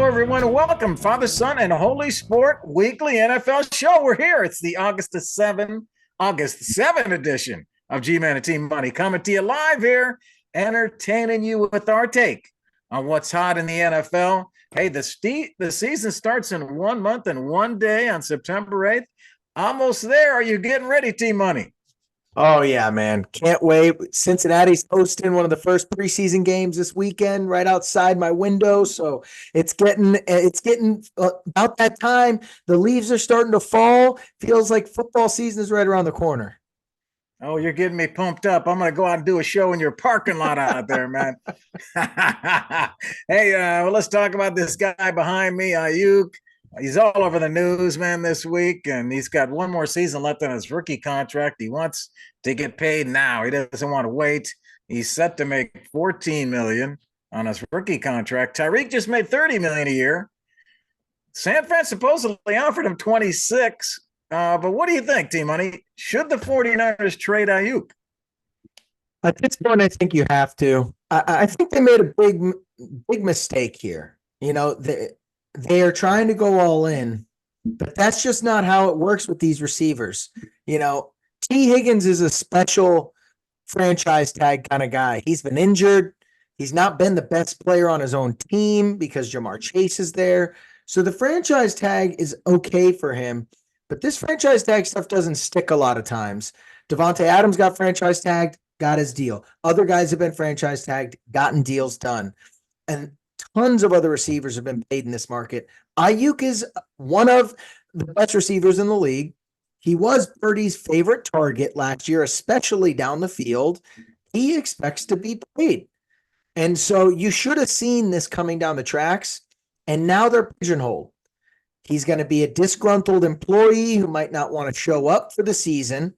everyone. Welcome, Father, Son, and Holy Sport Weekly NFL Show. We're here. It's the August 7 edition of G-Man and Team Money, coming to you live here, entertaining you with our take on what's hot in the NFL. Hey, the season starts in 1 month and 1 day on September 8th. Almost there. Are you getting ready, Team Money? Oh yeah, man. Can't wait. Cincinnati's hosting one of the first preseason games this weekend right outside my window. So it's getting about that time. The leaves are starting to fall. Feels like football season is right around the corner. Oh, you're getting me pumped up. I'm going to go out and do a show in your parking lot out there, man. Hey, well, let's talk about this guy behind me, Aiyuk. He's all over the news, man, this week, and he's got one more season left on his rookie contract. He wants to get paid now. He doesn't want to wait. He's set to make 14 million on his rookie contract. Tyreek just made 30 million a year. San Fran supposedly offered him 26. But what do you think, Team Money? Should the 49ers trade Aiyuk? At this point, I think you have to. I think they made a big mistake here. They are trying to go all in, but that's just not how it works with these receivers. T. Higgins is a special franchise tag kind of guy. He's been injured. He's not been the best player on his own team because Jamar Chase is there. So the franchise tag is okay for him, but this franchise tag stuff doesn't stick a lot of times. Devontae Adams got franchise tagged, got his deal. Other guys have been franchise tagged, gotten deals done. And tons of other receivers have been paid in this market. Aiyuk is one of the best receivers in the league. He was Purdy's favorite target last year, especially down the field. He expects to be paid. And so you should have seen this coming down the tracks, and now they're pigeonholed. He's going to be a disgruntled employee who might not want to show up for the season,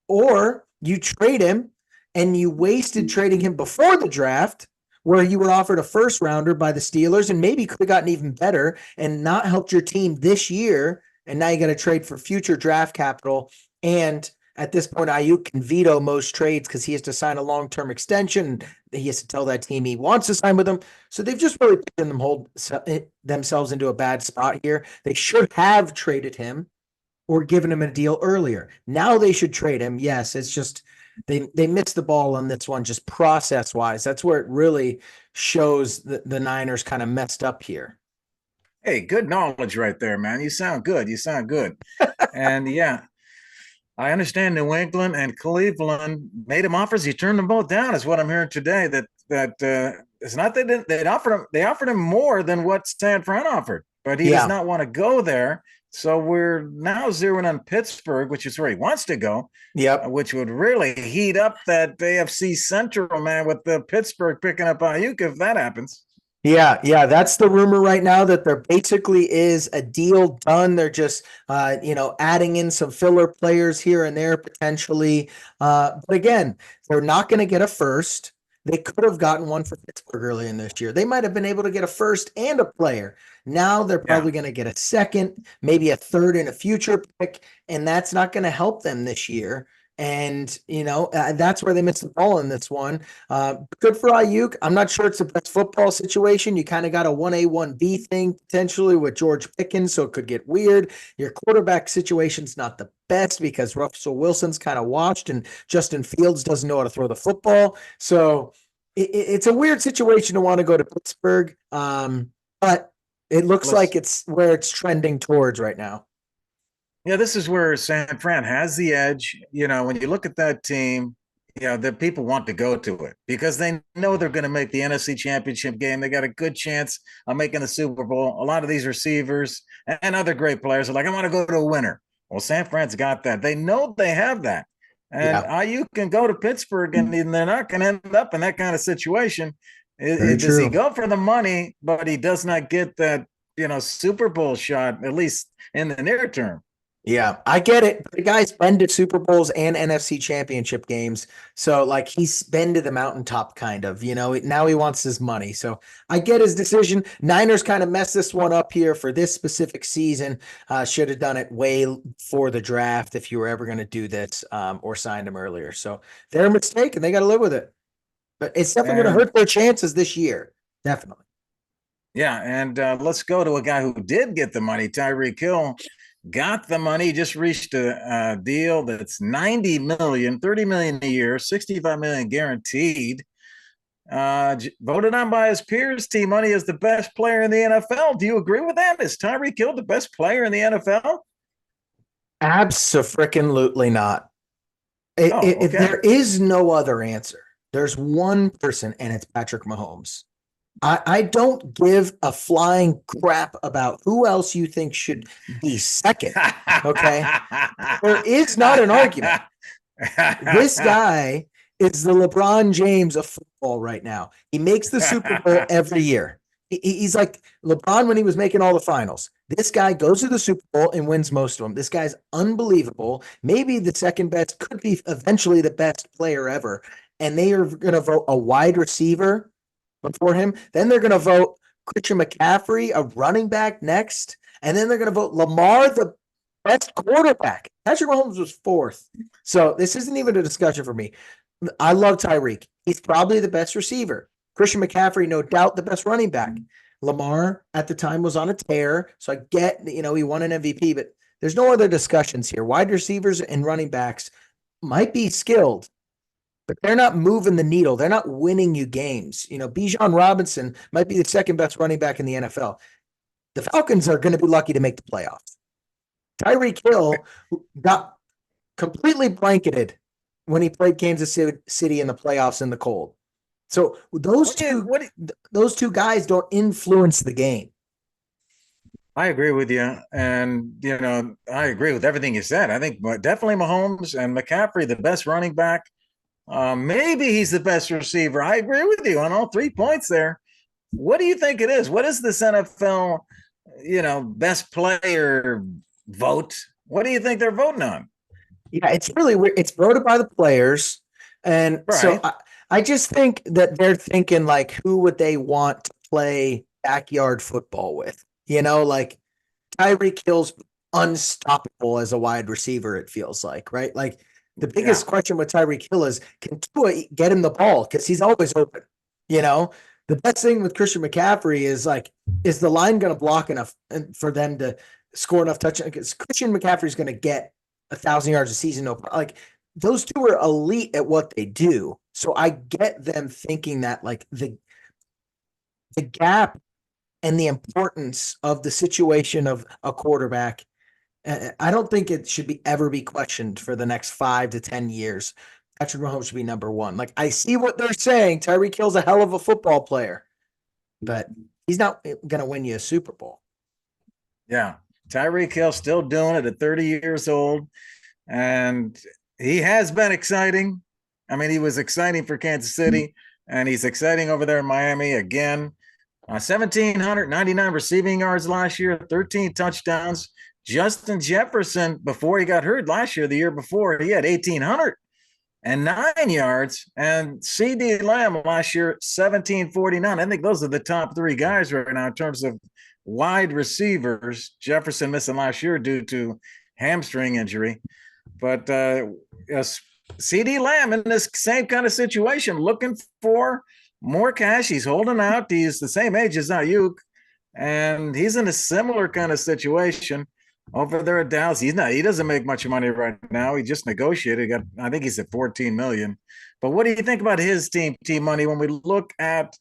or you trade him and you wasted trading him before the draft, where you were offered a first rounder by the Steelers and maybe could have gotten even better and not helped your team this year. And now you got to trade for future draft capital. And at this point, Aiyuk can veto most trades because he has to sign a long-term extension. He has to tell that team he wants to sign with them. So they've just really put themselves into a bad spot here. They should have traded him or given him a deal earlier. Now they should trade him. Yes, it's just they missed the ball on this one, just process-wise. That's where it really shows the Niners kind of messed up here. Hey, good knowledge right there, man. You sound good. You sound good. And yeah, I understand New England and Cleveland made him offers. He turned them both down, is what I'm hearing today. That it's not that they offered him more than what San Fran offered, but he does not want to go there. So we're now zeroing on Pittsburgh, which is where he wants to go. Yep. Which would really heat up that AFC Central, man, with the Pittsburgh picking up Aiyuk if that happens. Yeah, that's the rumor right now, that there basically is a deal done. They're just, adding in some filler players here and there potentially. But again, they're not going to get a first. They could have gotten one for Pittsburgh early in this year. They might have been able to get a first and a player. Now they're probably going to get a second, maybe a third and a future pick, and that's not going to help them this year. And, that's where they missed the ball in this one. Good for Aiyuk. I'm not sure it's the best football situation. You kind of got a 1A, 1B thing potentially with George Pickens, so it could get weird. Your quarterback situation's not the best because Russell Wilson's kind of washed and Justin Fields doesn't know how to throw the football. So it's a weird situation to want to go to Pittsburgh. But it looks like it's where it's trending towards right now. Yeah, this is where San Fran has the edge. When you look at that team, the people want to go to it because they know they're going to make the NFC Championship game. They got a good chance of making the Super Bowl. A lot of these receivers and other great players are like, I want to go to a winner. Well, San Fran's got that. They know they have that. And Aiyuk can go to Pittsburgh and they're not going to end up in that kind of situation. Does he go for the money, but he does not get that, Super Bowl shot, at least in the near term? Yeah, I get it. The guy's been to Super Bowls and NFC Championship games. So, he's been to the mountaintop kind of, now he wants his money. So I get his decision. Niners kind of messed this one up here for this specific season. Should have done it way before the draft if you were ever going to do this, or signed him earlier. So they're a mistake and they got to live with it. But it's definitely going to hurt their chances this year. Definitely. Yeah, and let's go to a guy who did get the money. Tyreek Hill got the money, just reached a deal that's 90 million, 30 million a year, 65 million guaranteed. Voted on by his peers, T Money is the best player in the NFL. Do you agree with that? Is Tyreek Hill the best player in the NFL? Abso-freaking-lutely not. Oh, There okay. is no other answer. There's one person, and it's Patrick Mahomes. I don't give a flying crap about who else you think should be second. Okay. There is not an argument. This guy is the LeBron James of football right now. He makes the Super Bowl every year. He's like LeBron when he was making all the finals. This guy goes to the Super Bowl and wins most of them. This guy's unbelievable. Maybe the second best, could be eventually the best player ever. And they are going to vote a wide receiver before him. Then they're going to vote Christian McCaffrey, a running back next. And then they're going to vote Lamar, the best quarterback. Patrick Mahomes was fourth. So this isn't even a discussion for me. I love Tyreek. He's probably the best receiver. Christian McCaffrey, no doubt, the best running back. Lamar at the time was on a tear. So I get, he won an MVP, but there's no other discussions here. Wide receivers and running backs might be skilled, but they're not moving the needle. They're not winning you games. Bijan Robinson might be the second best running back in the NFL. The Falcons are going to be lucky to make the playoffs. Tyreek Hill got completely blanketed when he played Kansas City in the playoffs in the cold. So those two guys don't influence the game. I agree with you, and I agree with everything you said. I think definitely Mahomes and McCaffrey, the best running back. Maybe he's the best receiver. I agree with you on all 3 points there. What do you think it is? What is this NFL, best player vote? What do you think they're voting on? Yeah, it's really weird. It's voted by the players. And so Right. I just think that they're thinking like, who would they want to play backyard football with? Like Tyreek Hill's unstoppable as a wide receiver, it feels like, right? Like the Yeah. biggest question with Tyreek Hill is, can Tua get him the ball? Because he's always open. You know, the best thing with Christian McCaffrey is like, is the line going to block enough for them to score enough touchdowns? Because Christian McCaffrey is going to get 1,000 yards a season. No, like those two are elite at what they do. So I get them thinking that like the gap and the importance of the situation of a quarterback. I don't think it should be ever be questioned for the next 5 to 10 years. Patrick Mahomes should be number one. Like I see what they're saying. Tyreek Hill's a hell of a football player, but he's not going to win you a Super Bowl. Yeah. Tyreek Hill still doing it at 30 years old. And he has been exciting. I mean, he was exciting for Kansas City, and he's exciting over there in Miami again. 1,799 receiving yards last year, 13 touchdowns. Justin Jefferson, before he got hurt last year, the year before, he had 1,809 yards. And CD Lamb last year, 1,749. I think those are the top three guys right now in terms of wide receivers. Jefferson missing last year due to hamstring injury. But CD Lamb in this same kind of situation, looking for more cash. He's holding out. He's the same age as Aiyuk, and he's in a similar kind of situation over there at Dallas. He doesn't make much money right now. He just negotiated. I think he's at 14 million. But what do you think about his team money when we look at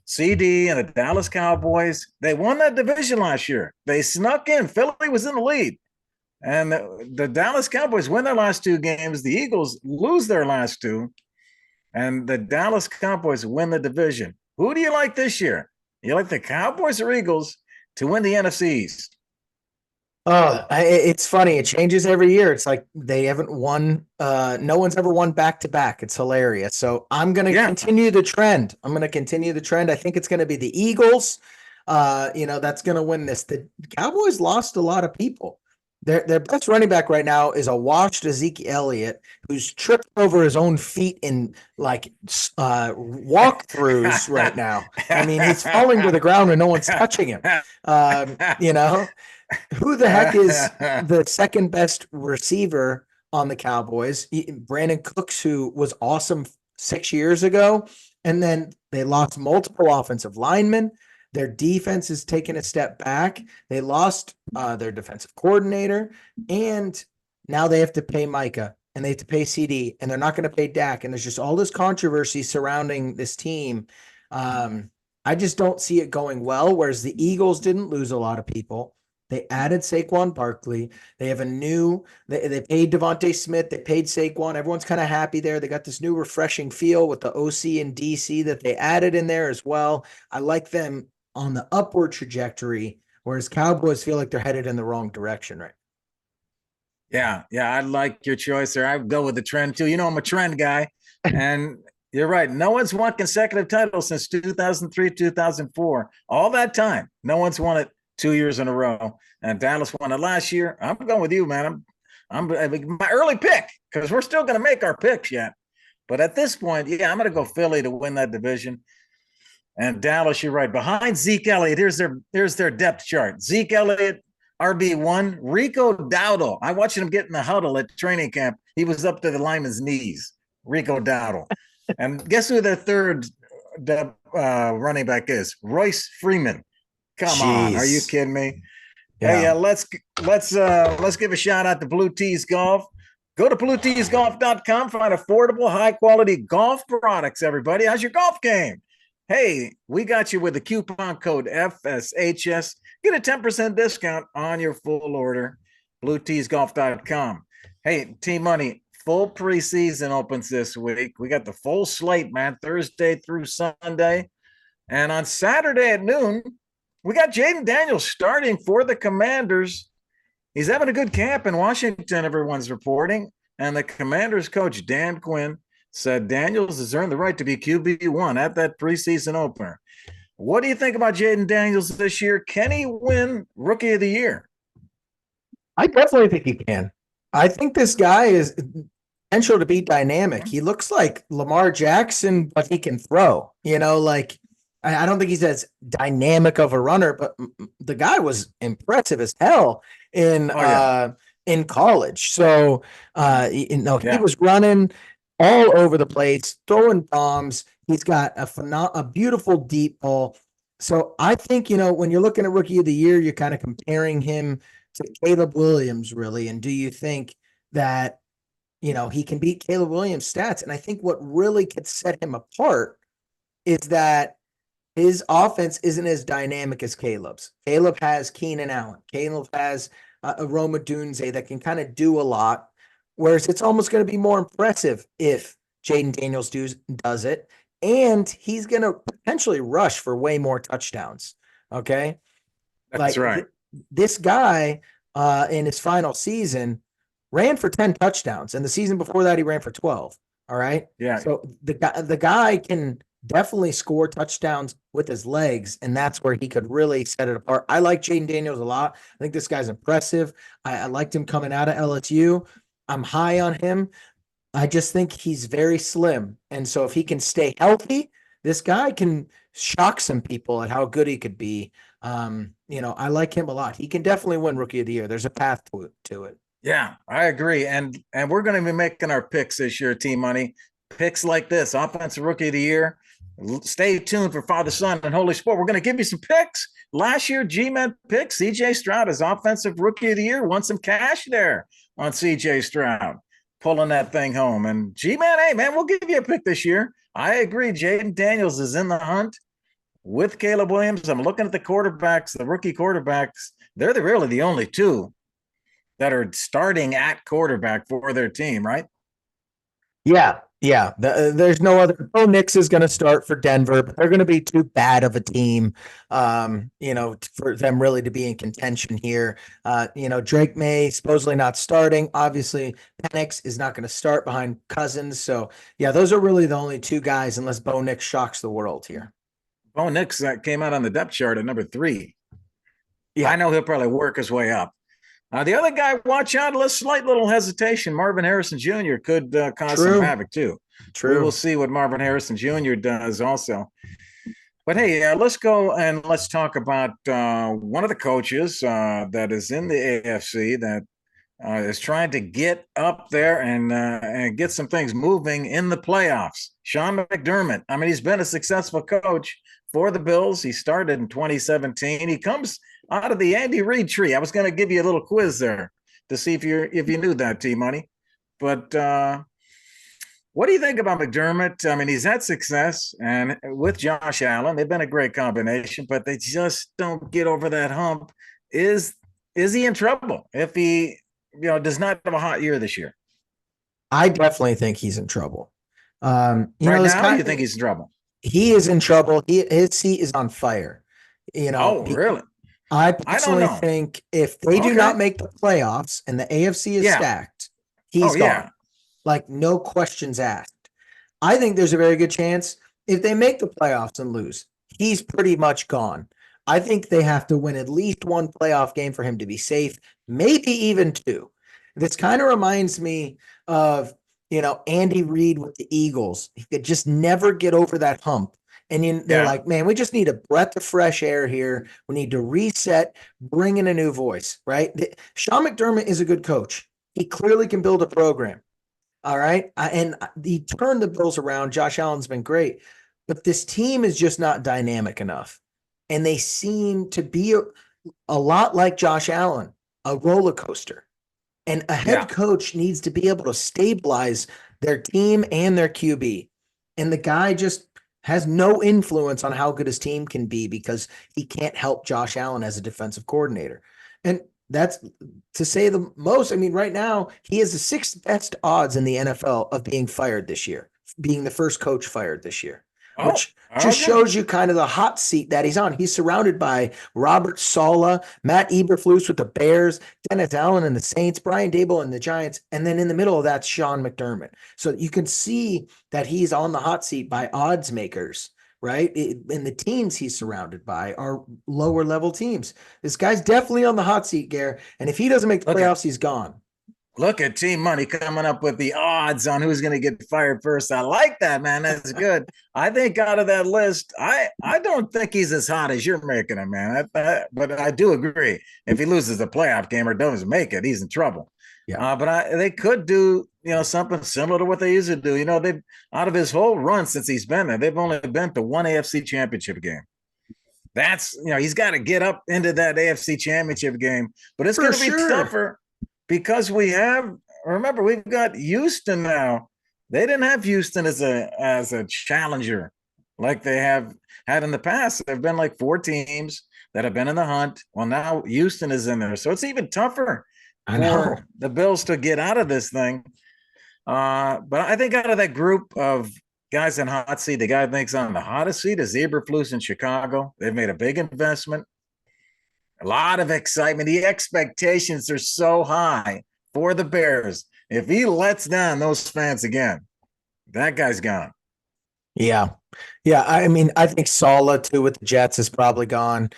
CD and the Dallas Cowboys? They won that division last year. They snuck in. Philly was in the lead. And the Dallas Cowboys win their last two games. The Eagles lose their last two. And the Dallas Cowboys win the division. Who do you like this year? You like the Cowboys or Eagles to win the NFC East? Oh, it's funny. It changes every year. It's like they haven't won. No one's ever won back to back. It's hilarious. So I'm going to Yeah. continue the trend. I think it's going to be the Eagles. That's going to win this. The Cowboys lost a lot of people. Their best running back right now is a washed Ezekiel Elliott who's tripped over his own feet in like walkthroughs right now. I mean, he's falling to the ground and no one's touching him. Who the heck is the second best receiver on the Cowboys? Brandon Cooks, who was awesome 6 years ago, and then they lost multiple offensive linemen. Their defense is taking a step back. They lost their defensive coordinator, and now they have to pay Micah and they have to pay CD, and they're not going to pay Dak. And there's just all this controversy surrounding this team. I just don't see it going well. Whereas the Eagles didn't lose a lot of people. They added Saquon Barkley. They have they paid Devontae Smith. They paid Saquon. Everyone's kind of happy there. They got this new refreshing feel with the OC and DC that they added in there as well. I like them on the upward trajectory, whereas Cowboys feel like they're headed in the wrong direction right. Yeah, I like your choice there. I would go with the trend too. I'm a trend guy, and you're right. No one's won consecutive titles since 2003, 2004. All that time, no one's won it 2 years in a row. And Dallas won it last year. I'm going with you, man. I'm my early pick because we're still going to make our picks yet. But at this point, I'm going to go Philly to win that division. And Dallas, you're right. Behind Zeke Elliott, here's their depth chart. Zeke Elliott, RB1, Rico Dowdle. I watched him get in the huddle at training camp. He was up to the lineman's knees. Rico Dowdle. And guess who their third running back is? Royce Freeman. Come on, are you kidding me? Yeah. Hey, let's give a shout out to Blue Tees Golf. Go to blueteesgolf.com, find affordable, high quality golf products. Everybody, how's your golf game? Hey, we got you with the coupon code FSHS. Get a 10% discount on your full order. blueteesgolf.com. Hey, Team Money, full preseason opens this week. We got the full slate, man, Thursday through Sunday. And on Saturday at noon, we got Jaden Daniels starting for the Commanders. He's having a good camp in Washington, everyone's reporting. And the Commanders coach, Dan Quinn, said Daniels has earned the right to be QB1 at that preseason opener. What do you think about Jaden Daniels this year? Can he win Rookie of the Year? I definitely think he can. I think this guy is potential to be dynamic. He looks like Lamar Jackson, but he can throw. I don't think he's as dynamic of a runner, but the guy was impressive as hell in college. So he was running all over the place, throwing bombs. He's got a beautiful deep ball. So I think, when you're looking at Rookie of the Year, you're kind of comparing him to Caleb Williams, really. And do you think that, he can beat Caleb Williams' stats? And I think what really could set him apart is that his offense isn't as dynamic as Caleb's. Caleb has Keenan Allen. Caleb has a Roma Dunze that can kind of do a lot, whereas it's almost going to be more impressive if Jaden Daniels does it, and he's going to potentially rush for way more touchdowns. Okay? That's right. This guy in his final season ran for 10 touchdowns, and the season before that he ran for 12. All right? Yeah. So the guy can definitely score touchdowns with his legs, and that's where he could really set it apart. I like Jaden Daniels a lot. I think this guy's impressive. I liked him coming out of LSU. I'm high on him. I just think he's very slim, and so if he can stay healthy, this guy can shock some people at how good he could be. I like him a lot. He can definitely win Rookie of the Year. There's a path to it. Yeah, I agree. And we're going to be making our picks this year, Team Money. Picks like this, Offensive Rookie of the Year. Stay tuned for Father, Son, and Holy Spirit. We're going to give you some picks. Last year, G-Man picked C.J. Stroud as Offensive Rookie of the Year. Won some cash there on C.J. Stroud, pulling that thing home. And G-Man, hey, man, we'll give you a pick this year. I agree. Jaden Daniels is in the hunt with Caleb Williams. I'm looking at the quarterbacks, the rookie quarterbacks. They're really the only two that are starting at quarterback for their team, right? Yeah. There's no other. Bo Nix is going to start for Denver, but they're going to be too bad of a team, for them really to be in contention here. Drake May supposedly not starting. Obviously, Penix is not going to start behind Cousins. So, yeah, those are really the only two guys, unless Bo Nix shocks the world here. Bo Nix came out on the depth chart at number 3. Yeah, I know he'll probably work his way up. The other guy, watch out, a slight little hesitation. Marvin Harrison Jr. could cause some havoc, too. True. We will see what Marvin Harrison Jr. does also. But, hey, let's go and let's talk about one of the coaches that is in the AFC that is trying to get up there and get some things moving in the playoffs. Sean McDermott. I mean, he's been a successful coach for the Bills. He started in 2017. He comes out of the Andy Reid tree. I was going to give you a little quiz there to see if you knew that, T Money. But what do you think about McDermott? I mean, he's had success, and with Josh Allen, they've been a great combination, but they just don't get over that hump. Is he in trouble if he does not have a hot year this year? I definitely think he's in trouble. Right now, you think he's in trouble? He is in trouble. His seat is on fire. Oh, really? I I don't personally know. think if they do not make the playoffs and the AFC is Yeah. stacked, he's Oh, yeah. gone. Like, no questions asked. I think there's a very good chance if they make the playoffs and lose, he's pretty much gone. I think they have to win at least one playoff game for him to be safe, maybe even two. This kind of reminds me of, Andy Reid with the Eagles. He could just never get over that hump. And they're like, man, we just need a breath of fresh air here. We need to reset, bring in a new voice, right? Sean McDermott is a good coach. He clearly can build a program. All right. And he turned the Bills around. Josh Allen's been great, but this team is just not dynamic enough. And they seem to be a lot like Josh Allen, a roller coaster. And a head coach needs to be able to stabilize their team and their QB. And the guy just has no influence on how good his team can be because he can't help Josh Allen as a defensive coordinator. And that's to say the most. I mean, right now, he has the sixth best odds in the NFL of being fired this year, being the first coach fired this year, which just shows you kind of the hot seat that he's on. He's surrounded by Robert Saleh, Matt Eberflus with the Bears, Dennis Allen and the Saints, Brian Daboll and the Giants, and then in the middle of that's Sean McDermott. So you can see that he's on the hot seat by odds makers, right? And the teams he's surrounded by are lower level teams. This guy's definitely on the hot seat, Gare. And if he doesn't make the playoffs, he's gone. Look at Team Money coming up with the odds on who's going to get fired first. I like that, man. That's good. I think out of that list, I don't think he's as hot as you're making him, man. But I do agree. If he loses a playoff game or doesn't make it, he's in trouble. Yeah. But they could do something similar to what they used to do. They've out of his whole run since he's been there, they've only been to one AFC championship game. That's he's got to get up into that AFC championship game, but it's going to be tougher. Because remember, we've got Houston now. They didn't have Houston as a challenger like they have had in the past. There have been like 4 teams that have been in the hunt. Well, now Houston is in there. So it's even tougher for the Bills to get out of this thing. But I think out of that group of guys in hot seat, the guy I think's on the hottest seat is Eberflus in Chicago. They've made a big investment. A lot of excitement. The expectations are so high for the Bears. If he lets down those fans again, that guy's gone. Yeah. Yeah. I mean, I think Saleh too with the Jets is probably gone.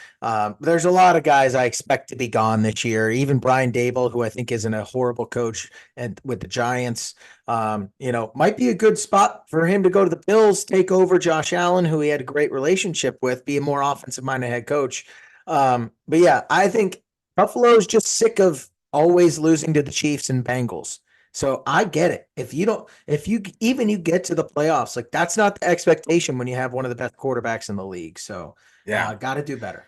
There's a lot of guys I expect to be gone this year. Even Brian Daboll, who I think isn't a horrible coach and with the Giants, might be a good spot for him to go to the Bills, take over Josh Allen, who he had a great relationship with, be a more offensive minded head coach. But yeah, I think Buffalo's just sick of always losing to the Chiefs and Bengals. So I get it. If you get to the playoffs, like that's not the expectation when you have one of the best quarterbacks in the league. So got to do better.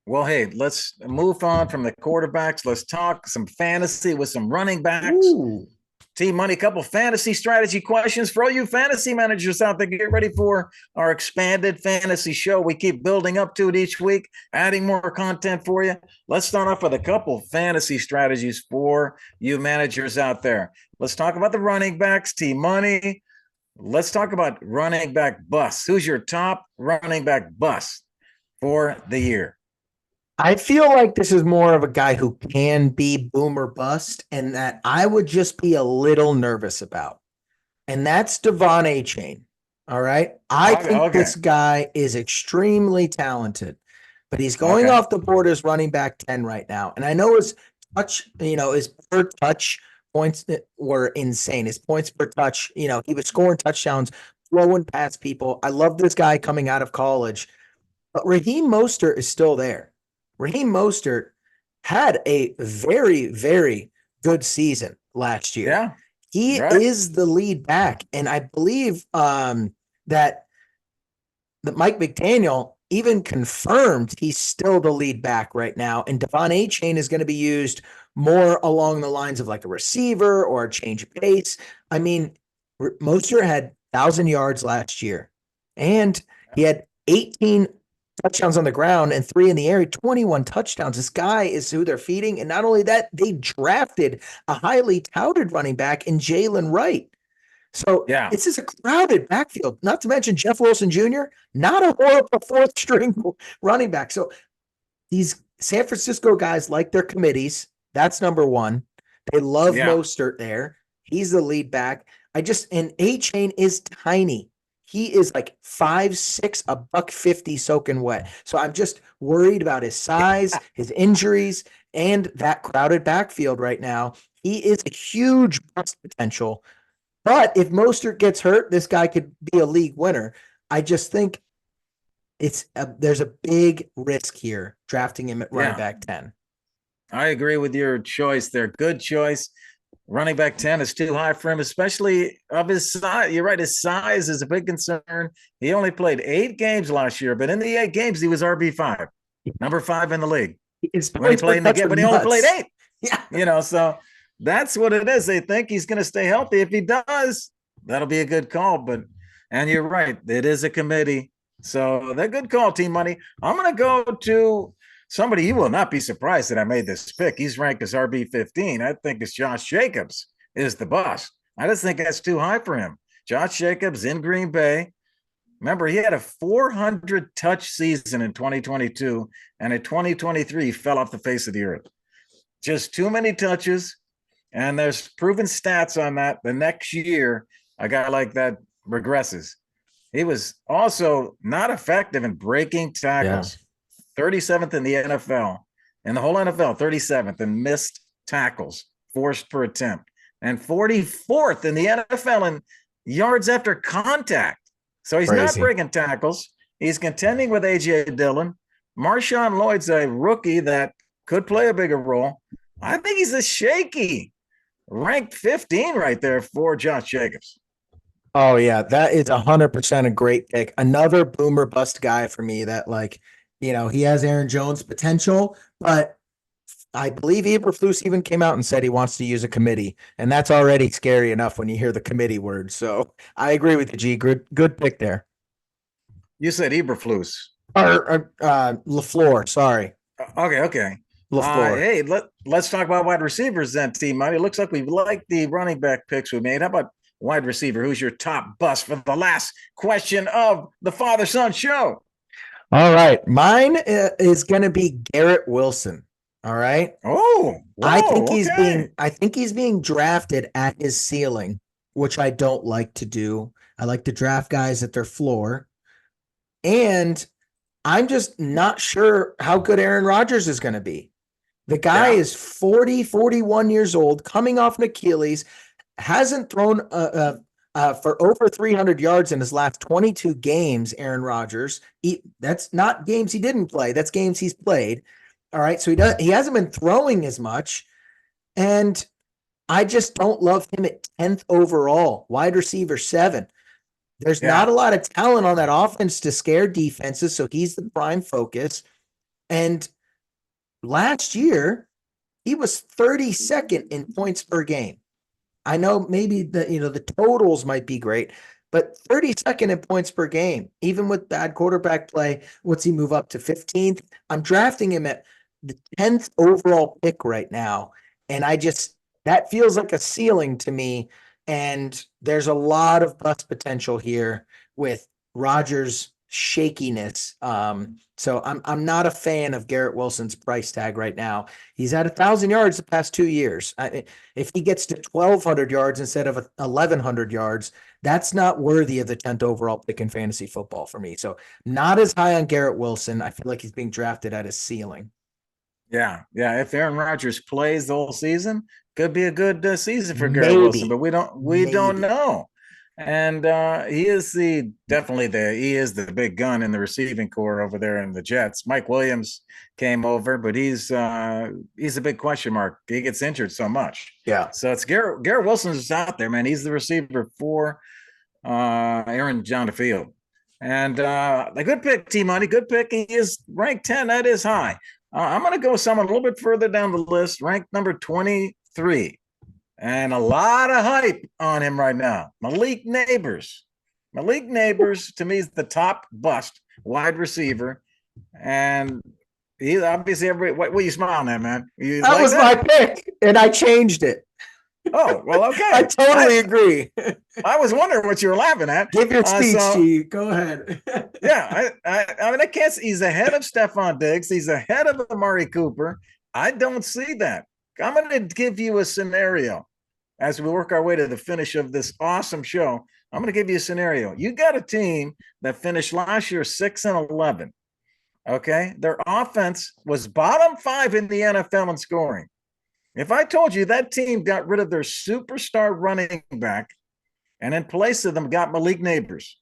Well, hey, let's move on from the quarterbacks. Let's talk some fantasy with some running backs. Ooh. Team Money, a couple fantasy strategy questions for all you fantasy managers out there. Get ready for our expanded fantasy show. We keep building up to it each week, adding more content for you. Let's start off with a couple fantasy strategies for you managers out there. Let's talk about the running backs, Team Money. Let's talk about running back busts. Who's your top running back bust for the year? I feel like this is more of a guy who can be boom or bust, and that I would just be a little nervous about. And that's Devon Achane. All right. I think this guy is extremely talented, but he's going off the board as running back 10 right now. And I know his touch, his per touch points that were insane. His points per touch, he was scoring touchdowns, throwing past people. I love this guy coming out of college, but Raheem Mostert is still there. Raheem Mostert had a very, very good season last year. Yeah, he is the lead back. And I believe that that Mike McDaniel even confirmed he's still the lead back right now. And Devon Achane is going to be used more along the lines of like a receiver or a change of pace. I mean, Mostert had 1,000 yards last year, and he had 18 touchdowns on the ground and 3 in the air, 21 touchdowns. This guy is who they're feeding. And not only that, they drafted a highly touted running back in Jalen Wright. So Yeah. this is a crowded backfield, not to mention Jeff Wilson Jr., not a horrible fourth string running back. So these San Francisco guys like their committees. That's number one. They love Yeah. Mostert there. He's the lead back. And Achane is tiny. He is like 5'6", $150 soaking wet. So I'm just worried about his size, his injuries, and that crowded backfield right now. He is a huge bust potential. But if Mostert gets hurt, this guy could be a league winner. I just think there's a big risk here drafting him at running back 10. I agree with your choice there. Good choice. Running back 10 is too high for him, especially of his size. You're right. His size is a big concern. He only played 8 games last year, but in the 8 games, he was RB5, number 5 in the league. When he played in the game, but he only played 8. Yeah. So that's what it is. They think he's going to stay healthy. If he does, that'll be a good call. And you're right. It is a committee. So they're good call, Team Money. I'm going to go to somebody you will not be surprised that I made this pick. He's ranked as RB15. I think it's Josh Jacobs is the boss. I just think that's too high for him. Josh Jacobs in Green Bay. Remember, he had a 400 touch season in 2022, and in 2023 fell off the face of the earth. Just too many touches, and there's proven stats on that. The next year, a guy like that regresses. He was also not effective in breaking tackles. 37th in the NFL, in the whole NFL, 37th in missed tackles, forced per attempt, and 44th in the NFL in yards after contact. So he's not breaking tackles. He's contending with A.J. Dillon. Marshawn Lloyd's a rookie that could play a bigger role. I think he's a shaky, ranked 15 right there for Josh Jacobs. Oh, yeah, that is 100% a great pick. Another boomer bust guy for me that, like, he has Aaron Jones potential, but I believe Eberflus even came out and said he wants to use a committee, and that's already scary enough when you hear the committee word. So I agree with you, G. Good pick there. You said Eberflus. Or LaFleur, sorry. Okay. LaFleur. Hey, let's talk about wide receivers then, Team Money. It looks like we like the running back picks we made. How about wide receiver? Who's your top bust for the last question of the father-son show? All right. Mine is going to be Garrett Wilson. All right. Oh, I think he's being drafted at his ceiling, which I don't like to do. I like to draft guys at their floor. And I'm just not sure how good Aaron Rodgers is going to be. The guy is 41 years old, coming off an Achilles, hasn't thrown for over 300 yards in his last 22 games, Aaron Rodgers. That's not games he didn't play. That's games he's played. All right. So he hasn't been throwing as much. And I just don't love him at 10th overall, wide receiver 7. There's not a lot of talent on that offense to scare defenses. So he's the prime focus. And last year, he was 32nd in points per game. I know maybe the totals might be great, but 32nd in points per game, even with bad quarterback play, what's he move up to 15th? I'm drafting him at the 10th overall pick right now. And that feels like a ceiling to me. And there's a lot of bust potential here with Rodgers' shakiness. So I'm not a fan of Garrett Wilson's price tag right now. He's had 1,000 yards the past 2 years. If he gets to 1,200 yards instead of 1,100 yards, that's not worthy of the 10th overall pick in fantasy football for me. So not as high on Garrett Wilson. I feel like he's being drafted at his ceiling. Yeah. If Aaron Rodgers plays the whole season, could be a good season for Garrett Wilson, but we don't know. And he is definitely the big gun in the receiving core over there in the Jets. Mike Williams came over, but he's a big question mark. He gets injured so much. Yeah. So it's Garrett Wilson is out there, man. He's the receiver for Aaron John DeField. And a good pick, T Money. Good pick. He is ranked 10. That is high. I'm going to go someone a little bit further down the list, ranked number 23. And a lot of hype on him right now. Malik Neighbors. Malik Neighbors, to me, is the top bust wide receiver. And he obviously, what are you smiling at, man? You That like was my pick, and I changed it. Oh, well, okay. I totally agree. I was wondering what you were laughing at. Give your speech, G. Go ahead. Yeah, I mean, I can't. He's ahead of Stephon Diggs. He's ahead of Amari Cooper. I don't see that. I'm going to give you a scenario as we work our way to the finish of this awesome show. I'm going to give you a scenario. You got a team that finished last year 6-11. Okay, their offense was bottom 5 in the NFL in scoring. If I told you that team got rid of their superstar running back and in place of them got Malik Neighbors,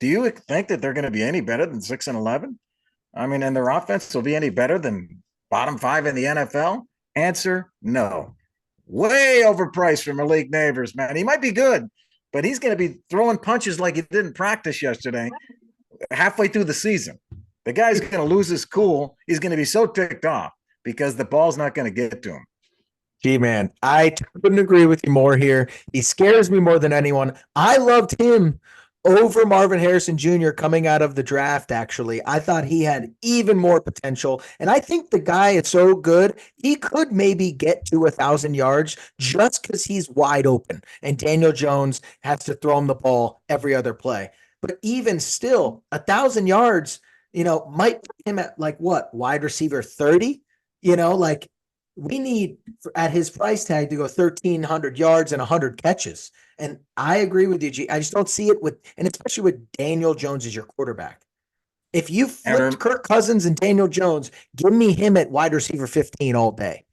do you think that they're going to be any better than 6-11? I mean, and their offense will be any better than bottom 5 in the NFL? Answer, no. Way overpriced for Malik Neighbors, man. He might be good, but he's going to be throwing punches like he didn't practice yesterday halfway through the season. The guy's going to lose his cool. He's going to be so ticked off because the ball's not going to get to him. Gee, man, I couldn't agree with you more here. He scares me more than anyone. I loved him over Marvin Harrison Jr. coming out of the draft, actually. I thought he had even more potential. And I think the guy is so good, he could maybe get to 1,000 yards just because he's wide open. And Daniel Jones has to throw him the ball every other play. But even still, 1,000 yards, might put him at like what, wide receiver 30? Like we need at his price tag to go 1,300 yards and 100 catches. And I agree with you, G. I just don't see it and especially with Daniel Jones as your quarterback. If you flipped Kirk Cousins and Daniel Jones, give me him at wide receiver 15 all day.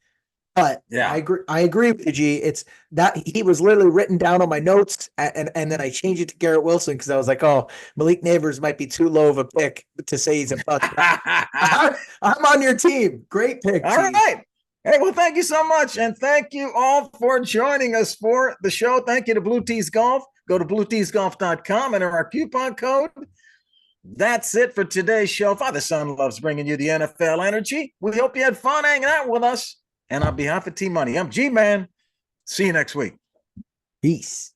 But yeah, I agree with you, G. It's that he was literally written down on my notes, and then I changed it to Garrett Wilson because I was like, oh, Malik Neighbors might be too low of a pick to say he's a bust. I'm on your team. Great pick, All right. Hey, well, thank you so much. And thank you all for joining us for the show. Thank you to Blue Tees Golf. Go to blueteesgolf.com and enter our coupon code. That's it for today's show. Father Son loves bringing you the NFL energy. We hope you had fun hanging out with us. And on behalf of T Money, I'm G-Man. See you next week. Peace.